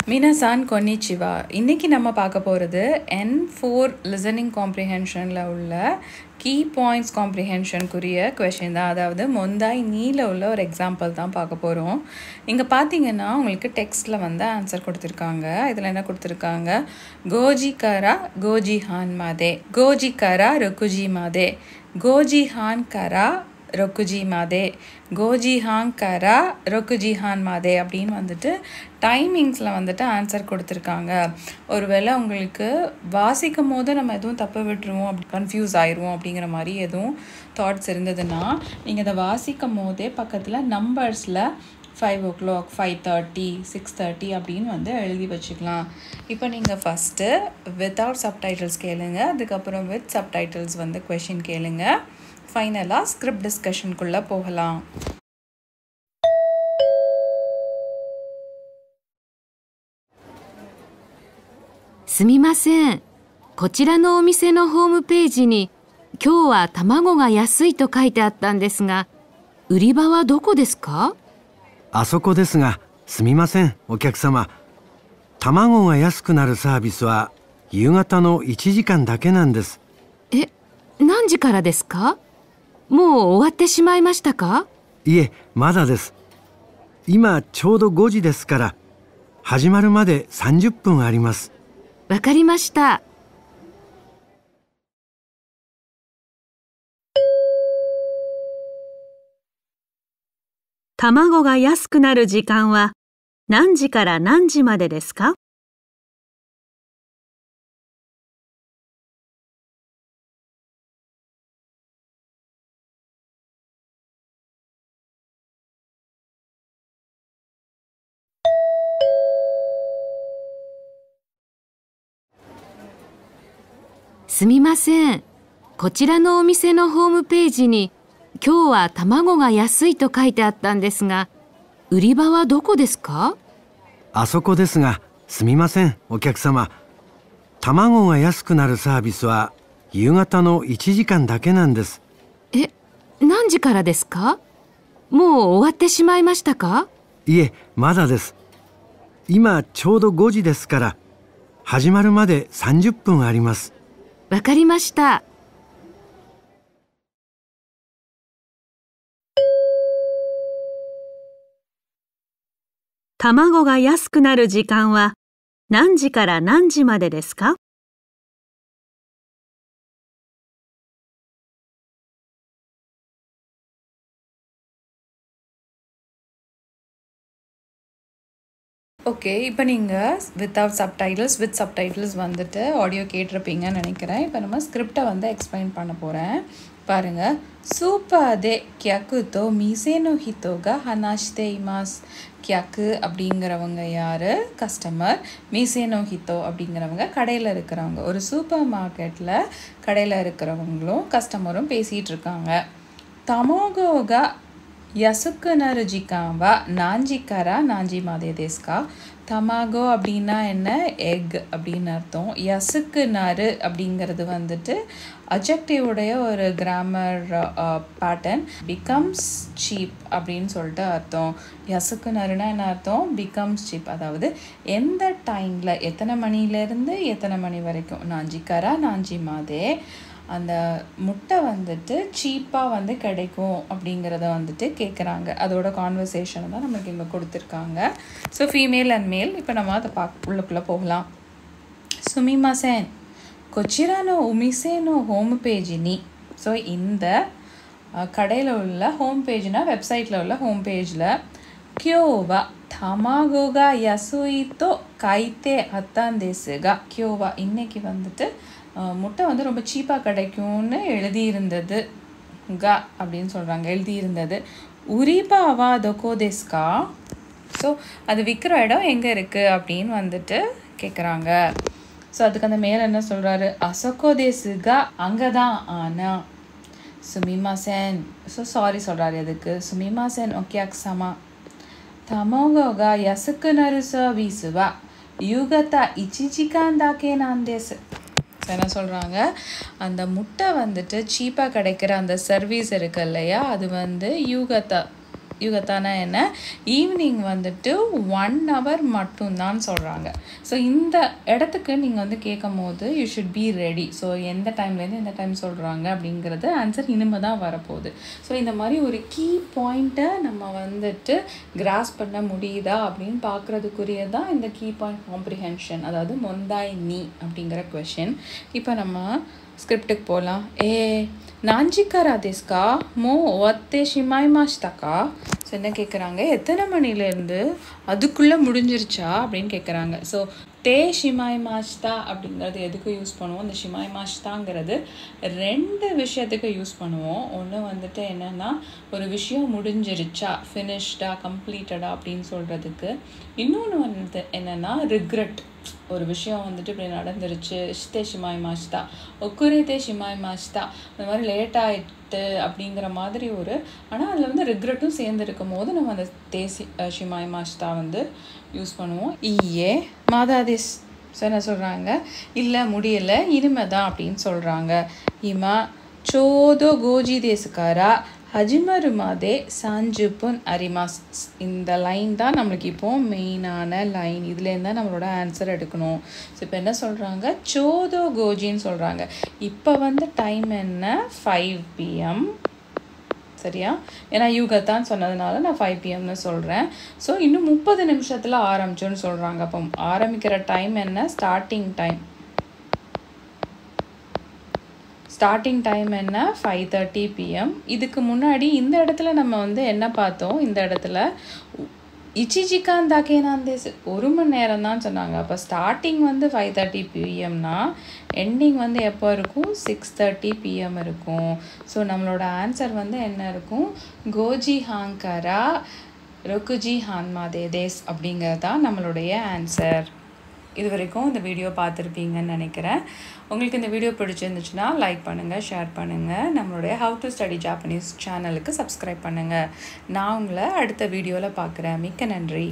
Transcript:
மினசான் கொன்னிச்சிவா. இன்றைக்கி நம்ம பார்க்க போகிறது N4 லிசனிங் காம்ப்ரிஹென்ஷனில் உள்ள கீ பாயிண்ட்ஸ் காம்ப்ரிஹென்ஷனுக்குரிய கொஷின் தான். அதாவது மொந்தாய் நீல உள்ள ஒரு எக்ஸாம்பிள் தான் பார்க்க போகிறோம். இங்கே பார்த்தீங்கன்னா உங்களுக்கு டெக்ஸ்ட்டில் வந்து ஆன்சர் கொடுத்துருக்காங்க. இதில் என்ன கொடுத்துருக்காங்க? கோஜி கரா கோஜி ஹான் மாதே, கோஜி கரா ருக்குஜி மாதே, கோஜி ஹான் கரா ரொக்குஜி மாதே, கோஜி ஹாங் கரா ரொக்குஜி ஹான் மாதே அப்படின்னு வந்துட்டு டைமிங்ஸில் வந்துட்டு ஆன்சர் கொடுத்துருக்காங்க. ஒருவேளை உங்களுக்கு வாசிக்கும் போது நம்ம எதுவும் தப்பு விட்டுருவோம், அப்படி கன்ஃபியூஸ் ஆயிடுவோம் அப்படிங்கிற மாதிரி எதுவும் தாட்ஸ் இருந்ததுன்னா நீங்கள் அதை வாசிக்கும் போதே பக்கத்தில் நம்பர்ஸில் 5 o'clock, 5:30, 6:30 அப்படின்னு வந்து எழுதி வச்சுக்கலாம். இப்போ நீங்கள் ஃபஸ்ட்டு வித்தவுட் சப்டைட்டில்ஸ் கேளுங்க, அதுக்கப்புறம் வித் சப்டைட்டில்ஸ் வந்து கொஷின் கேளுங்க. ஃபைனலாக ஸ்கிரிப்ட் டிஸ்கஷனுக்குள்ளே போகலாம்.すみません。こちらのお店のホームページに今日は卵が安いと書いてあったんですが、売り場はどこですか？あそこですが、すみません、お客様。卵が安くなるサービスは夕方の1時間だけなんです。何時からですか？もう終わってしまいましたか？いえ、まだです。今ちょうど5時ですから、始まるまで30分あります。わかりました。卵が安くなる時間は何時から何時までですか？すみません。こちらのお店のホームページに今日は卵が安いと書いてあったんですが、売り場はどこですか？あそこですが、すみません、お客様。卵が安くなるサービスは夕方の1時間だけなんです。何時からですか？もう終わってしまいましたか？いえ、まだです。今ちょうど5時ですから、始まるまで30分あります。わかりました。卵が安くなる時間は何時から何時までですか？ஓகே, இப்போ நீங்கள் வித்தவுட் சப்டைட்டில்ஸ் வித் சப்டைட்டில்ஸ் வந்துட்டு ஆடியோ கேட்டிருப்பீங்கன்னு நினைக்கிறேன். இப்போ நம்ம ஸ்கிரிப்டை வந்து எக்ஸ்பிளைன் பண்ண போகிறேன். பாருங்கள். சூப்பர் தே கியாக்கு தோ மீசேனோ ஹித்தோகா ஹனாஷ்தே இமாஸ். கியாக்கு அப்படிங்கிறவங்க யார்? கஸ்டமர். மீசேனோ ஹித்தோ அப்படிங்கிறவங்க கடையில் இருக்கிறவங்க. ஒரு சூப்பர் மார்க்கெட்டில் கடையில் இருக்கிறவங்களும் கஸ்டமரும் பேசிகிட்டு இருக்காங்க. தமோகோகா யசுக்கு நரு ஜிகாவா நாஞ்சி கரா நாஞ்சி மாதே தேஸ்கா. தமாகோ அப்படின்னா என்ன? எக் அப்படின்னு அர்த்தம். யசுக்கு நரு அப்படிங்கிறது வந்துட்டு அஜெக்டிவுடைய ஒரு கிராமர் பேட்டர்ன். பிகம்ஸ் சீப் அப்படின்னு சொல்லிட்டு அர்த்தம். யசுக்கு நருனா என்ன அர்த்தம்? பிகம்ஸ் சீப், அதாவது எந்த டைமில், எத்தனை மணிலேருந்து எத்தனை மணி வரைக்கும். நாஞ்சி கரா நாஞ்சி மாதே, அந்த முட்டை வந்துட்டு சீப்பாக வந்து கிடைக்கும் அப்படிங்கிறத வந்துட்டு கேட்குறாங்க. அதோட கான்வர்சேஷனை தான் நம்மளுக்கு இங்கே கொடுத்துருக்காங்க. ஸோ ஃபீமேல் அண்ட் மேல். இப்போ நம்ம அதை உள்ளுக்குள்ளே போகலாம். சுமிமாசேன் கொச்சிரானோ உமிசேனோ ஹோம் பேஜினி. ஸோ இந்த கடையில் உள்ள ஹோம் பேஜ்னா வெப்சைட்டில் உள்ள ஹோம் பேஜில் கியோவா தமாகோகா யசுயித்தோ கைத்தே அத்தாந்தேசுகா. கியோவா இன்னைக்கு வந்துட்டு முட்டை வந்து ரொம்ப சீப்பாக கிடைக்கும்னு எழுதியிருந்தது. கா அப்படின்னு சொல்கிறாங்க, எழுதியிருந்தது. உரிபாவா தொகோதேஸ்கா. ஸோ அது விற்கிற இடம் எங்கே இருக்குது அப்படின்னு வந்துட்டு கேட்குறாங்க. ஸோ அதுக்கு அந்த மேலே என்ன சொல்கிறாரு? அசோகோதேசுகா, அங்கே தான். ஆனால் சுமிமாசேன், ஸோ சாரி சொல்கிறாரு. எதுக்கு? சுமிமாசேன் ஓகே அக்ஸாமா. தமோகோகா யசுக்கு நரு சர்வீஸுவா யூகத்தா இச்சிச்சிகாந்தாக்கே நாந்தேசு. என்ன சொல்கிறாங்க? அந்த முட்டை வந்துட்டு சீப்பாக கிடைக்கிற அந்த சர்வீஸ் இருக்குது இல்லையா, அது வந்து யூகத்தா யுகத்தானா என்ன ஈவினிங் வந்துட்டு 1 hour மட்டும்தான் சொல்கிறாங்க. ஸோ இந்த இடத்துக்கு நீங்கள் வந்து கேட்கும் போது you should be ready. So எந்த டைம்லேருந்து எந்த டைம் சொல்கிறாங்க அப்படிங்கிறது ஆன்சர் இனிமேல் தான் வரப்போகுது. ஸோ இந்த மாதிரி ஒரு கீ பாயிண்ட்டை நம்ம வந்துட்டு கிராஸ் பண்ண முடியுதா அப்படின்னு பார்க்குறதுக்குரியதான் இந்த கீ பாயிண்ட் காம்ப்ரிஹென்ஷன், அதாவது மொந்தாய் நீ அப்படிங்கிற கொஷின். இப்போ நம்ம ஸ்கிரிப்டுக்கு போகலாம். நாஞ்சிக்காரா தேஸ்கா மோ ஒத்தே ஷிமாய்மாஷ்தாக்கா. ஸோ என்ன கேட்குறாங்க, எத்தனை மணிலேருந்து அதுக்குள்ளே முடிஞ்சிருச்சா அப்படின்னு கேட்குறாங்க. ஸோ தே ஷிமாய் மாஷ்தா அப்படிங்கிறது எதுக்கு யூஸ் பண்ணுவோம்? இந்த ஷிமாய் மாஷ்தாங்கிறது 2 விஷயத்துக்கு யூஸ் பண்ணுவோம். ஒன்று வந்துட்டு என்னென்னா ஒரு விஷயம் முடிஞ்சிருச்சா, ஃபினிஷ்டா, கம்ப்ளீட்டடா அப்படின்னு சொல்கிறதுக்கு. இன்னொன்று வந்து என்னென்னா ரிக்ரெட், ஒரு விஷயம் வந்துட்டு இப்படி நடந்துருச்சு, இஷ்தே ஷிமாய் மாஷ்தா, ஒக்குரேதே ஷிமாய் மாஷ்தா, இந்த மாதிரி லேட் ஆகிட்டு அப்படிங்கிற மாதிரி ஒரு, ஆனால் அதில் வந்து ரிக்ரெட்டும் சேர்ந்து இருக்கும் போது நம்ம அந்த தேசி ஷிமாய் மாஷ்தா வந்து யூஸ் பண்ணுவோம். ஈயே மாதாதேஸ். ஸோ என்ன சொல்கிறாங்க, இல்லை முடியலை இனிமே தான் அப்படின்னு சொல்கிறாங்க. இமா சோதோ கோஜி தேசுக்காரா ஹஜிமருமாதே சாஞ்சுப்புன் அரிமாஸ். இந்த லைன் தான் நம்மளுக்கு இப்போது மெயினான லைன். இதுலேருந்து தான் நம்மளோட ஆன்சர் எடுக்கணும். ஸோ இப்போ என்ன சொல்கிறாங்க, சோதோ கோஜின்னு சொல்கிறாங்க. இப்போ வந்து டைம் என்ன, 5 PM. சரியா, ஏன்னா யூகத்தான் சொன்னதுனால நான் 5 PMன்னு சொல்கிறேன். ஸோ இன்னும் 30 நிமிஷத்தில் ஆரம்பிச்சோன்னு சொல்கிறாங்க. அப்போ ஆரம்பிக்கிற டைம் என்ன, ஸ்டார்டிங் டைம் என்ன, 5:30 PM. இதுக்கு முன்னாடி இந்த இடத்துல நம்ம வந்து என்ன பார்த்தோம், இந்த இடத்துல இச்சிஜிகான் தாக்கேனாந்தேஸ் 1 மணி நேரம் தான் சொன்னாங்க. அப்போ ஸ்டார்டிங் வந்து 5:30 PMனா எண்டிங் வந்து எப்போ இருக்கும், 6:30 PM இருக்கும். ஸோ நம்மளோட ஆன்சர் வந்து என்ன இருக்கும், கோஜி ஹாங்கரா ரொக்குஜி ஹான்மாதே தேஸ் அப்படிங்கிறது தான் நம்மளுடைய ஆன்சர். இது வரைக்கும் இந்த வீடியோ பார்த்துருப்பீங்கன்னு நினைக்கிறேன். உங்களுக்கு இந்த வீடியோ பிடிச்சிருந்துச்சுன்னா லைக் பண்ணுங்கள், ஷேர் பண்ணுங்கள். நம்மளுடைய ஹவ் டு ஸ்டடி ஜாப்பனீஸ் சேனலுக்கு சப்ஸ்கிரைப் பண்ணுங்கள். நான் உங்களை அடுத்த வீடியோவில் பார்க்குறேன். மிக்க நன்றி.